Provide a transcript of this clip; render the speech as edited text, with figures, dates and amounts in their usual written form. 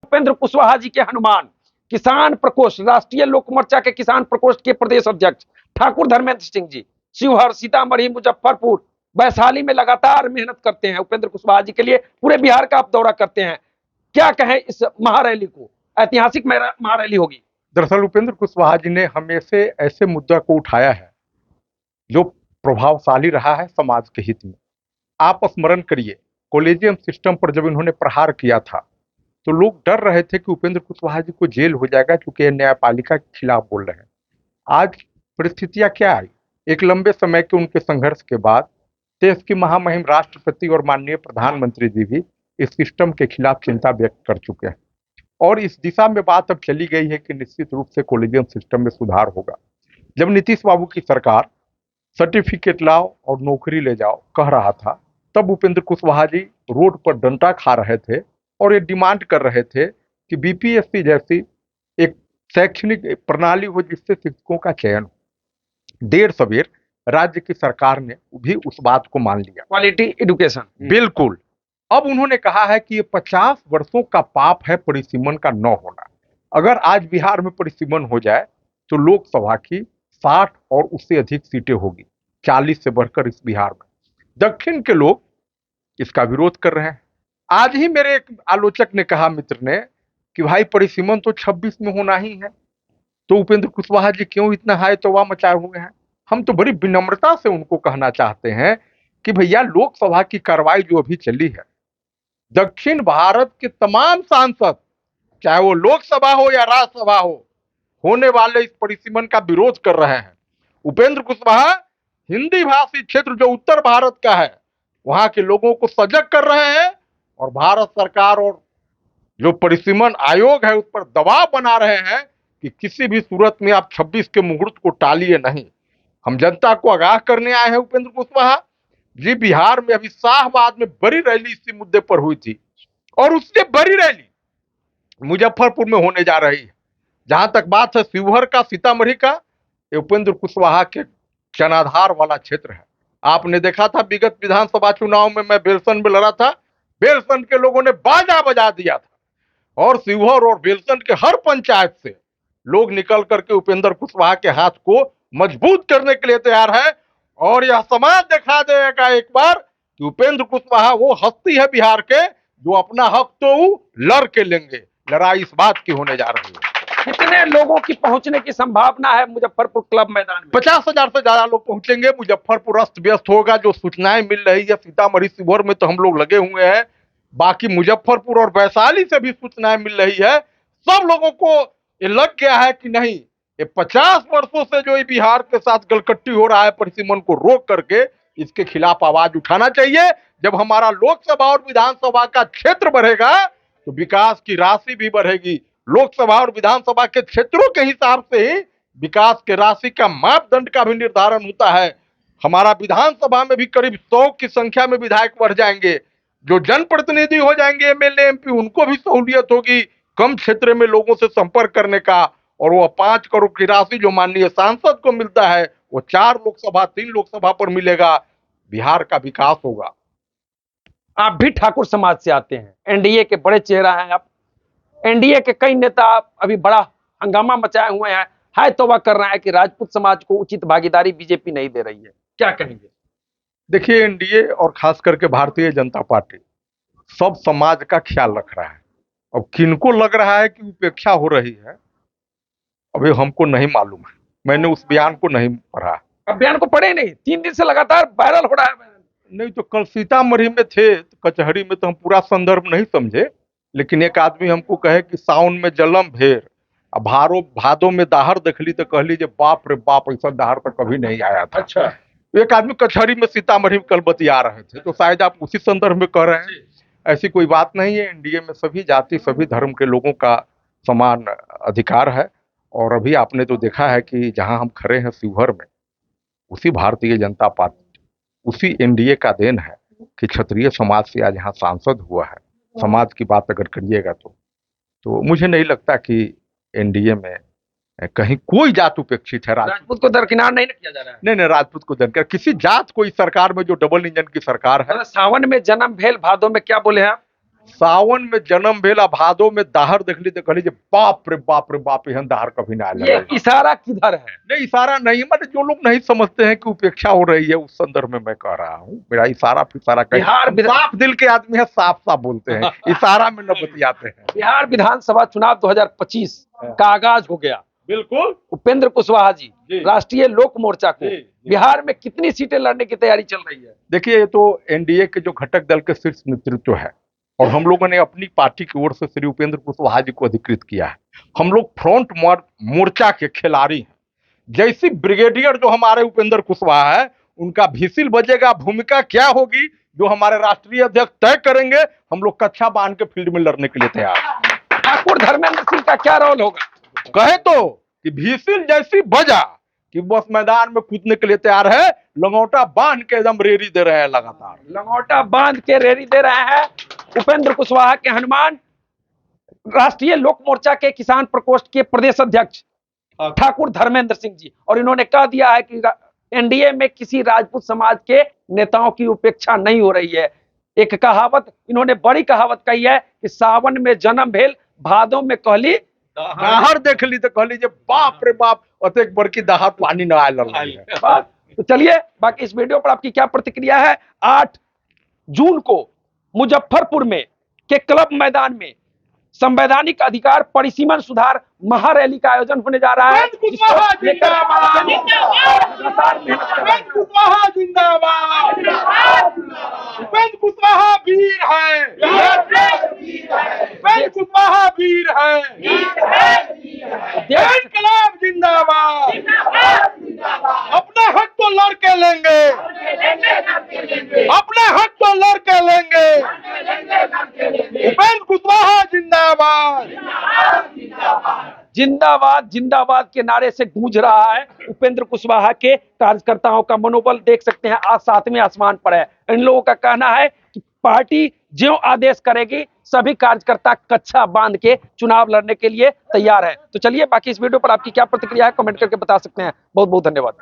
उपेंद्र कुशवाहा जी के हनुमान, किसान प्रकोष्ठ, राष्ट्रीय लोक मोर्चा के किसान प्रकोष्ठ के प्रदेश अध्यक्ष ठाकुर धर्मेंद्र सिंह जी शिवहर, सीतामढ़ी, मुजफ्फरपुर, वैशाली में लगातार मेहनत करते हैं उपेंद्र कुशवाहा जी के लिए। पूरे बिहार का आप दौरा करते हैं, क्या कहें इस महारैली को? ऐतिहासिक महारैली होगी। दरअसल उपेंद्र कुशवाहा जी ने हमेशा ऐसे मुद्दा को उठाया है जो प्रभावशाली रहा है समाज के हित में। आप स्मरण करिए, कॉलेजियम सिस्टम पर जब इन्होंने प्रहार किया था तो लोग डर रहे थे कि उपेंद्र कुशवाहा जी को जेल हो जाएगा क्योंकि ये न्यायपालिका के खिलाफ बोल रहे हैं। आज परिस्थितियां क्या आई? एक लंबे समय के उनके संघर्ष के बाद देश की महामहिम राष्ट्रपति और माननीय प्रधानमंत्री जी भी इस सिस्टम के खिलाफ चिंता व्यक्त कर चुके हैं और इस दिशा में बात अब चली गई है कि निश्चित रूप से कॉलेजियम सिस्टम में सुधार होगा। जब नीतीश बाबू की सरकार सर्टिफिकेट लाओ और नौकरी ले जाओ कह रहा था, तब उपेंद्र कुशवाहा जी रोड पर डंडा खा रहे थे और ये डिमांड कर रहे थे कि बीपीएससी जैसी एक शैक्षणिक प्रणाली हो जिससे शिक्षकों का चयन हो। देर सवेर राज्य की सरकार ने भी उस बात को मान लिया, क्वालिटी एजुकेशन। बिल्कुल। अब उन्होंने कहा है कि ये 50 वर्षों का पाप है परिसीमन का न होना। अगर आज बिहार में परिसीमन हो जाए तो लोकसभा की 60 और उससे अधिक सीटें होगी, 40 से बढ़कर इस बिहार में। दक्षिण के लोग इसका विरोध कर रहे हैं। आज ही मेरे एक आलोचक ने कहा, मित्र ने, कि भाई परिसीमन तो 26 में होना ही है, तो उपेंद्र कुशवाहा जी क्यों इतना हाय तौबा मचाए हुए हैं? हम तो बड़ी विनम्रता से उनको कहना चाहते हैं कि भैया लोकसभा की कार्रवाई जो अभी चली है, दक्षिण भारत के तमाम सांसद, चाहे वो लोकसभा हो या राज्यसभा हो, होने वाले इस परिसीमन का विरोध कर रहे हैं। उपेंद्र कुशवाहा हिंदी भाषी क्षेत्र जो उत्तर भारत का है वहां के लोगों को सजग कर रहे हैं और भारत सरकार और जो परिसीमन आयोग है उस पर दबाव बना रहे हैं कि किसी भी सूरत में आप 26 के मुहूर्त को टालिए नहीं। हम जनता को आगाह करने आए हैं उपेंद्र कुशवाहा जी। बिहार में अभी शाहबाद में बड़ी रैली इसी मुद्दे पर हुई थी और उससे बड़ी रैली मुजफ्फरपुर में होने जा रही है। जहां तक बात है शिवहर का, सीतामढ़ी का, ये उपेंद्र कुशवाहा के जनाधार वाला क्षेत्र है। आपने देखा था विगत विधानसभा चुनाव में मैं बेलसन में लड़ा था, बेलसन के लोगों ने बाजा बजा दिया था और शिवहर और बेलसन के हर पंचायत से लोग निकल करके उपेंद्र कुशवाहा के हाथ को मजबूत करने के लिए तैयार है। और यह समाज दिखा देगा एक बार कि उपेंद्र कुशवाहा वो हस्ती है बिहार के जो अपना हक तो लड़ के लेंगे। लड़ाई इस बात की होने जा रही है। कितने लोगों की पहुंचने की संभावना है मुजफ्फरपुर क्लब मैदान में? 50,000 से ज्यादा लोग पहुंचेंगे। मुजफ्फरपुर अस्त व्यस्त होगा, जो सूचनाएं मिल रही है। सीतामढ़ी, शिवहर में तो हम लोग लगे हुए हैं, बाकी मुजफ्फरपुर और वैशाली से भी सूचनाएं मिल रही है। सब लोगों को ये लग गया है कि नहीं, ये 50 वर्षों से जो बिहार के साथ गलकट्टी हो रहा है, परिसीमन को रोक करके इसके खिलाफ आवाज उठाना चाहिए। जब हमारा लोकसभा और विधानसभा का क्षेत्र बढ़ेगा तो विकास की राशि भी बढ़ेगी। लोकसभा और विधानसभा के क्षेत्रों के हिसाब से ही विकास के राशि का मापदंड का भी निर्धारण होता है। हमारा विधानसभा में भी करीब 100 की संख्या में विधायक बढ़ जाएंगे। जो जनप्रतिनिधि हो जाएंगे, एमएलए, एमपी, उनको भी सहूलियत होगी कम क्षेत्र में लोगों से संपर्क करने का। और वो 5 करोड़ की राशि जो माननीय सांसद को मिलता है वो 4 लोकसभा 3 लोकसभा पर मिलेगा। बिहार का विकास होगा। आप भी ठाकुर समाज से आते हैं, एनडीए के बड़े चेहरा हैं आप। एनडीए के कई नेता अभी बड़ा हंगामा मचाए हुए हैं, हाय तौबा कर रहे हैं कि राजपूत समाज को उचित भागीदारी बीजेपी नहीं दे रही है, क्या कहेंगे? देखिए, एनडीए और खास करके भारतीय जनता पार्टी सब समाज का ख्याल रख रहा है। अब किनको लग रहा है कि उपेक्षा हो रही है, अभी हमको नहीं मालूम है। मैंने उस बयान को नहीं पढ़ा। अब बयान को पढ़े नहीं, 3 दिन से लगातार वायरल हो रहा है। नहीं तो कल सीतामढ़ी में थे तो कचहरी में तो हम पूरा संदर्भ नहीं समझे, लेकिन एक आदमी हमको कहे कि सावन में जलम भेर अब भादो में दाहर देखली तो कहली जे बाप रे बाप, ऐसा दाहर तो कभी नहीं आया था। अच्छा, एक आदमी कचहरी में सीतामढ़ी में कल बतिया रहे थे, तो शायद आप उसी संदर्भ में कह रहे हैं। ऐसी कोई बात नहीं है। एनडीए में सभी जाति सभी धर्म के लोगों का समान अधिकार है। और अभी आपने तो देखा है कि जहां हम खड़े हैं शिवहर में, उसी भारतीय जनता पार्टी, उसी एनडीए का देन है कि क्षत्रिय समाज से आज यहाँ सांसद हुआ है। समाज की बात अगर करिएगा तो मुझे नहीं लगता कि एनडीए में कहीं कोई जात उपेक्षित है। राजपूत को दरकिनार नहीं किया जा रहा है। नहीं, राजपूत को दरकिनार किसी जात को इस सरकार में, जो डबल इंजन की सरकार है। सावन में जन्म भेल भादो में, क्या बोले हैं आप? सावन में जन्म भेला, भादो में दहाड़ देखली तो कहली बाप रे बाप, एहन दहाड़ कभी ना आयल ये रहे। इशारा किधर है? नहीं, इशारा नहीं, मतलब जो लोग नहीं समझते हैं कि उपेक्षा हो रही है, उस संदर्भ में मैं कह रहा हूँ। मेरा इशारा फिशारा कहीं, बिहार साफ दिल के आदमी है, साफ साफ बोलते हैं, इशारा में न बतियाते हैं। बिहार विधानसभा चुनाव 2025 का आगाज हो गया। बिल्कुल उपेंद्र कुशवाहा जी जी। राष्ट्रीय लोक मोर्चा को जी। बिहार में कितनी सीटें लड़ने की तैयारी चल रही है? देखिए, ये तो एनडीए के जो घटक दल के शीर्ष नेतृत्व है, और हम लोगों ने अपनी पार्टी की ओर से श्री उपेंद्र कुशवाहा जी को अधिकृत किया है। हम लोग फ्रंट मोर्चा के खिलाड़ी हैं। जैसी ब्रिगेडियर जो हमारे उपेंद्र कुशवाहा है, उनका भिसिल बजेगा, भूमिका क्या होगी जो हमारे राष्ट्रीय अध्यक्ष तय करेंगे। हम लोग कच्छा बांध के फील्ड में लड़ने के लिए तैयार हैं। ठाकुर धर्मेंद्र सिंह का क्या रोल होगा? कहे तो कि भिसिल जैसी बजा कि बस मैदान में कूदने के लिए तैयार है, लंगोटा बांध के एकदम रेडी दे रहे हैं लगातार। लंगोटा बांध के रेडी दे रहे हैं उपेंद्र कुशवाहा के हनुमान। राष्ट्रीय लोक मोर्चा के किसान प्रकोष्ठ के प्रदेश अध्यक्ष ठाकुर धर्मेंद्र सिंह जी, और इन्होंने कह दिया है कि एनडीए में किसी राजपूत समाज के नेताओं की उपेक्षा नहीं हो रही है। एक कहावत, इन्होंने बड़ी कहावत कही है कि सावन में जन्म भेल, भादों में कहली दहाड़ देख ली तो कहली बाप रे बाप, अतेक बड़की दहाड़ पानी न आयल रही है। बात। तो चलिए, बाकी इस वीडियो पर आपकी क्या प्रतिक्रिया है? 8 जून को मुजफ्फरपुर में के क्लब मैदान में संवैधानिक अधिकार परिसीमन सुधार महारैली का आयोजन होने जा रहा है। उपेंद्र कुशवाहा वीर है, उपेंद्र कुशवाहा वीर है, इनकलाब जिंदाबाद। अपने हक तो लड़ के लेंगे, अपने हक तो लड़ के लेंगे। उपेंद्र कुशवाहा जिंदाबाद, जिंदाबाद जिंदाबाद के नारे से गूंज रहा है। उपेंद्र कुशवाहा के कार्यकर्ताओं का मनोबल देख सकते हैं, आज 7वें आसमान पर है। इन लोगों का कहना है कि पार्टी ज्यों आदेश करेगी, सभी कार्यकर्ता कच्छा बांध के चुनाव लड़ने के लिए तैयार है। तो चलिए, बाकी इस वीडियो पर आपकी क्या प्रतिक्रिया है कमेंट करके बता सकते हैं। बहुत बहुत धन्यवाद।